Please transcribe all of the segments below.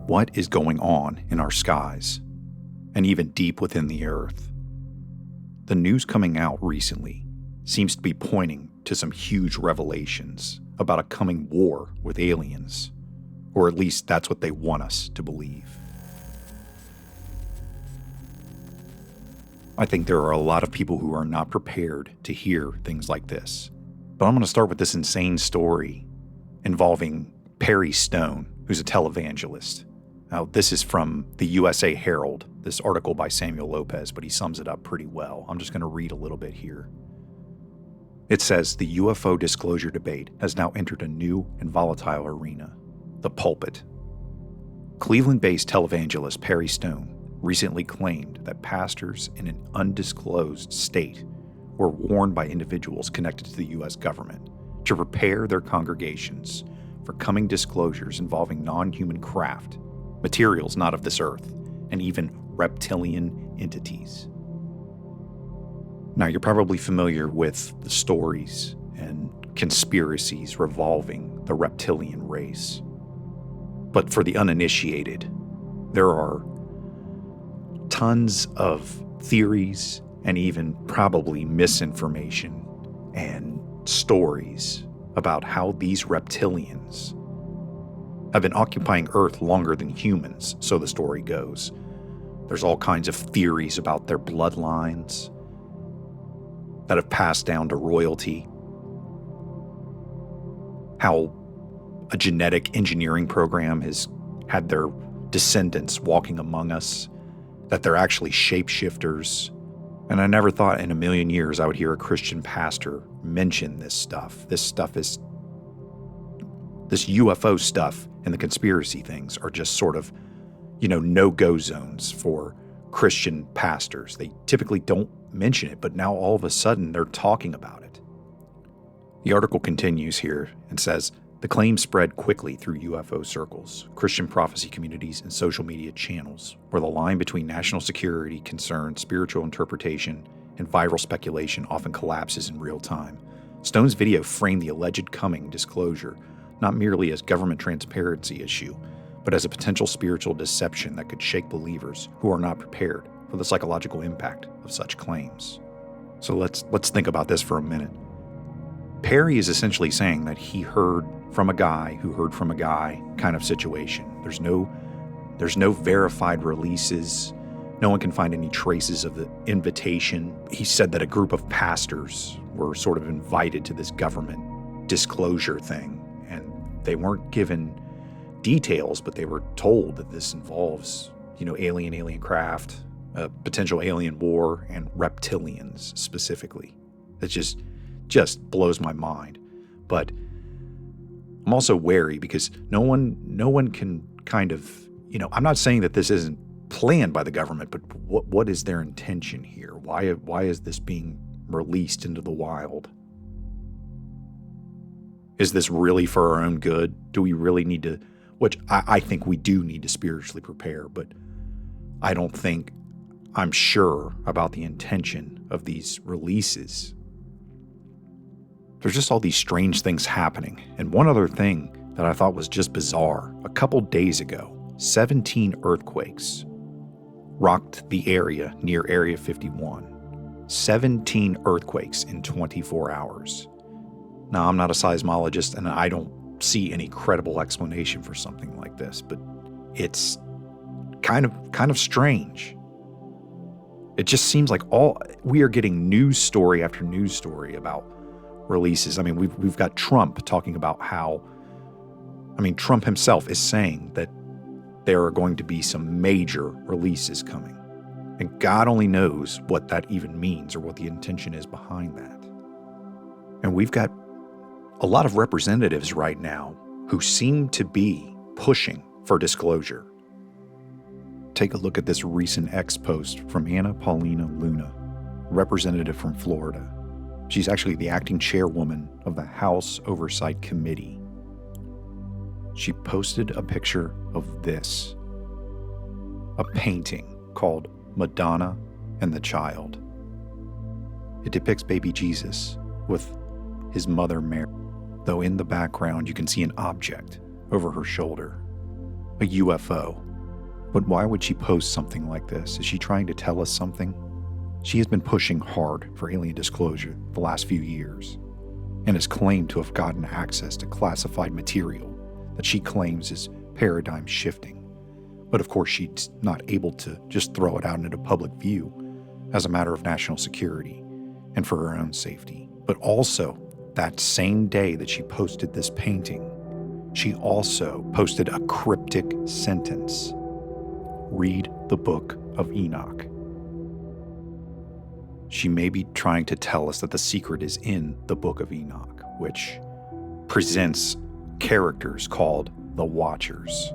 what is going on in our skies, and even deep within the earth. The news coming out recently seems to be pointing to some huge revelations about a coming war with aliens, or at least that's what they want us to believe. I think there are a lot of people who are not prepared to hear things like this. But I'm going to start with this insane story involving Perry Stone, who's a televangelist. Now, this is from the USA Herald, this article by Samuel Lopez, but he sums it up pretty well. I'm just going to read a little bit here. It says, the UFO disclosure debate has now entered a new and volatile arena, the pulpit. Cleveland-based televangelist Perry Stone recently claimed that pastors in an undisclosed state were warned by individuals connected to the U.S. government to prepare their congregations for coming disclosures involving non-human craft, materials not of this earth, and even reptilian entities. Now, you're probably familiar with the stories and conspiracies revolving the reptilian race. But for the uninitiated, there are tons of theories and even probably misinformation and stories about how these reptilians have been occupying Earth longer than humans, so the story goes. There's all kinds of theories about their bloodlines that have passed down to royalty, how a genetic engineering program has had their descendants walking among us, that they're actually shapeshifters. And I never thought in a million years I would hear a Christian pastor mention this stuff. This UFO stuff and the conspiracy things are just sort of, no-go zones for Christian pastors. They typically don't mention it, but now all of a sudden they're talking about it. The article continues here and says, the claims spread quickly through UFO circles, Christian prophecy communities, and social media channels, where the line between national security concerns, spiritual interpretation, and viral speculation often collapses in real time. Stone's video framed the alleged coming disclosure not merely as government transparency issue, but as a potential spiritual deception that could shake believers who are not prepared for the psychological impact of such claims. So let's think about this for a minute. Perry is essentially saying that he heard from a guy who heard from a guy kind of situation. There's no verified releases. No one can find any traces of the invitation. He said that a group of pastors were sort of invited to this government disclosure thing, and they weren't given details, but they were told that this involves, alien craft, a potential alien war, and reptilians specifically. That just blows my mind. But I'm also wary because no one can kind of, I'm not saying that this isn't planned by the government, but what is their intention here? Why is this being released into the wild? Is this really for our own good? Do we really need to, which I think we do need to spiritually prepare, but I'm sure about the intention of these releases. There's just all these strange things happening. And one other thing that I thought was just bizarre. A couple days ago, 17 earthquakes rocked the area near Area 51. 17 earthquakes in 24 hours. Now, I'm not a seismologist, and I don't see any credible explanation for something like this, but it's kind of strange. It just seems like we are getting news story after news story about releases. I mean, we've got Trump talking about how, Trump himself is saying that there are going to be some major releases coming. And God only knows what that even means or what the intention is behind that. And we've got a lot of representatives right now who seem to be pushing for disclosure. Take a look at this recent X post from Anna Paulina Luna, representative from Florida. She's actually the acting chairwoman of the House Oversight Committee. She posted a picture of this, a painting called Madonna and the Child. It depicts baby Jesus with his mother Mary, though in the background you can see an object over her shoulder. a UFO. But why would she post something like this? Is she trying to tell us something? She has been pushing hard for alien disclosure the last few years and has claimed to have gotten access to classified material that she claims is paradigm shifting. But of course, she's not able to just throw it out into public view as a matter of national security and for her own safety. But also, that same day that she posted this painting, she also posted a cryptic sentence. Read the Book of Enoch. She may be trying to tell us that the secret is in the Book of Enoch, which presents characters called the Watchers.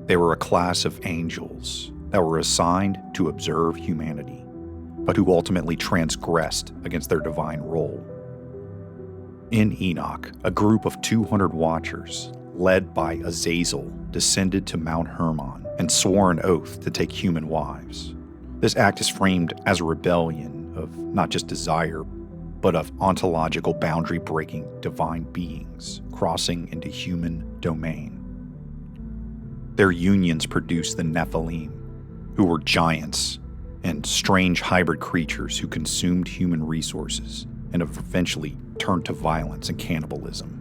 They were a class of angels that were assigned to observe humanity, but who ultimately transgressed against their divine role. In Enoch, a group of 200 Watchers, led by Azazel, descended to Mount Hermon and swore an oath to take human wives. This act is framed as a rebellion of not just desire, but of ontological boundary-breaking divine beings crossing into human domain. Their unions produced the Nephilim, who were giants and strange hybrid creatures who consumed human resources and have eventually turned to violence and cannibalism.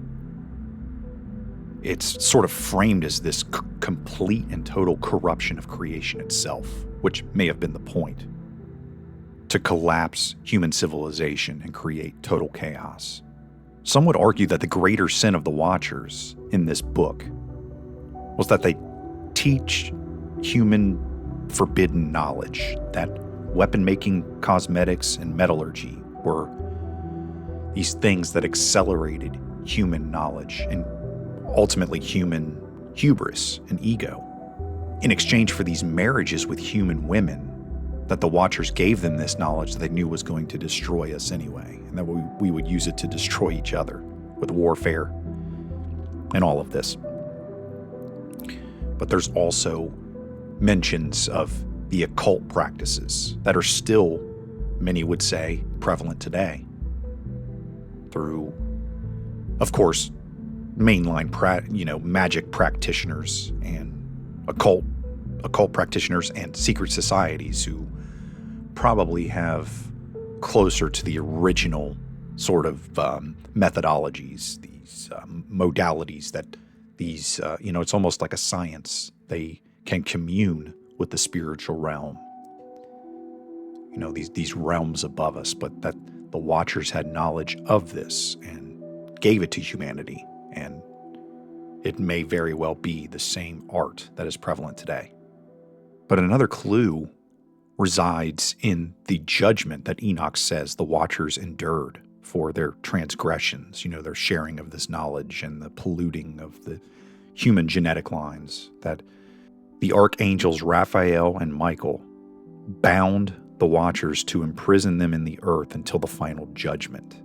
It's sort of framed as this complete and total corruption of creation itself, which may have been the point, to collapse human civilization and create total chaos. Some would argue that the greater sin of the Watchers in this book was that they teach human forbidden knowledge, that weapon-making, cosmetics, and metallurgy were these things that accelerated human knowledge and ultimately human hubris and ego. In exchange for these marriages with human women, that the Watchers gave them this knowledge that they knew was going to destroy us anyway, and that we would use it to destroy each other with warfare and all of this. But there's also mentions of the occult practices that are still, many would say, prevalent today through, of course, mainline magic practitioners and occult practitioners and secret societies who probably have closer to the original sort of methodologies, these modalities that these, it's almost like a science. They can commune with the spiritual realm, these realms above us, but that the Watchers had knowledge of this and gave it to humanity. And it may very well be the same art that is prevalent today. But another clue resides in the judgment that Enoch says the Watchers endured for their transgressions, their sharing of this knowledge and the polluting of the human genetic lines, that the archangels Raphael and Michael bound the Watchers to imprison them in the earth until the final judgment.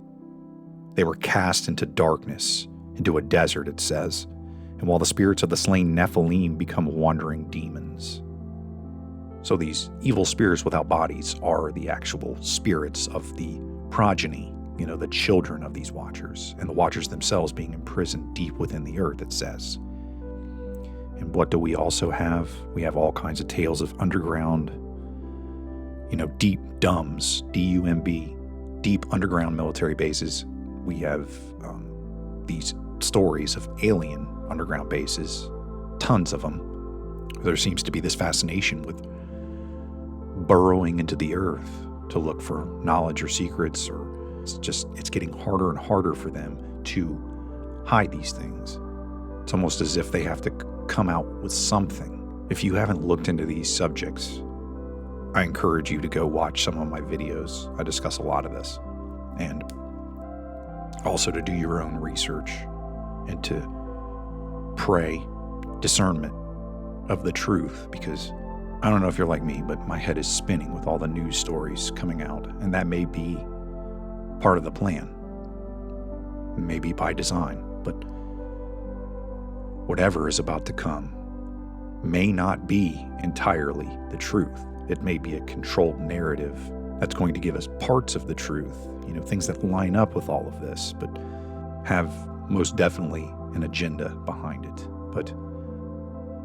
They were cast into darkness, into a desert, it says, and while the spirits of the slain Nephilim become wandering demons. So these evil spirits without bodies are the actual spirits of the progeny, the children of these Watchers, and the Watchers themselves being imprisoned deep within the earth, it says. And what do we also have? We have all kinds of tales of underground, deep DUMBs, D-U-M-B, deep underground military bases. We have these stories of alien underground bases, tons of them. There seems to be this fascination with burrowing into the earth to look for knowledge or secrets, or it's getting harder and harder for them to hide these things. It's almost as if they have to come out with something. If you haven't looked into these subjects, I encourage you to go watch some of my videos. I discuss a lot of this. And also to do your own research and to pray discernment of the truth, because I don't know if you're like me, but my head is spinning with all the news stories coming out, and that may be part of the plan, maybe by design, but whatever is about to come may not be entirely the truth. It may be a controlled narrative that's going to give us parts of the truth, things that line up with all of this, but have most definitely an agenda behind it. But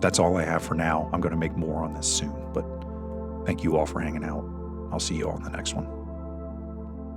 that's all I have for now. I'm going to make more on this soon, but thank you all for hanging out. I'll see you all in the next one.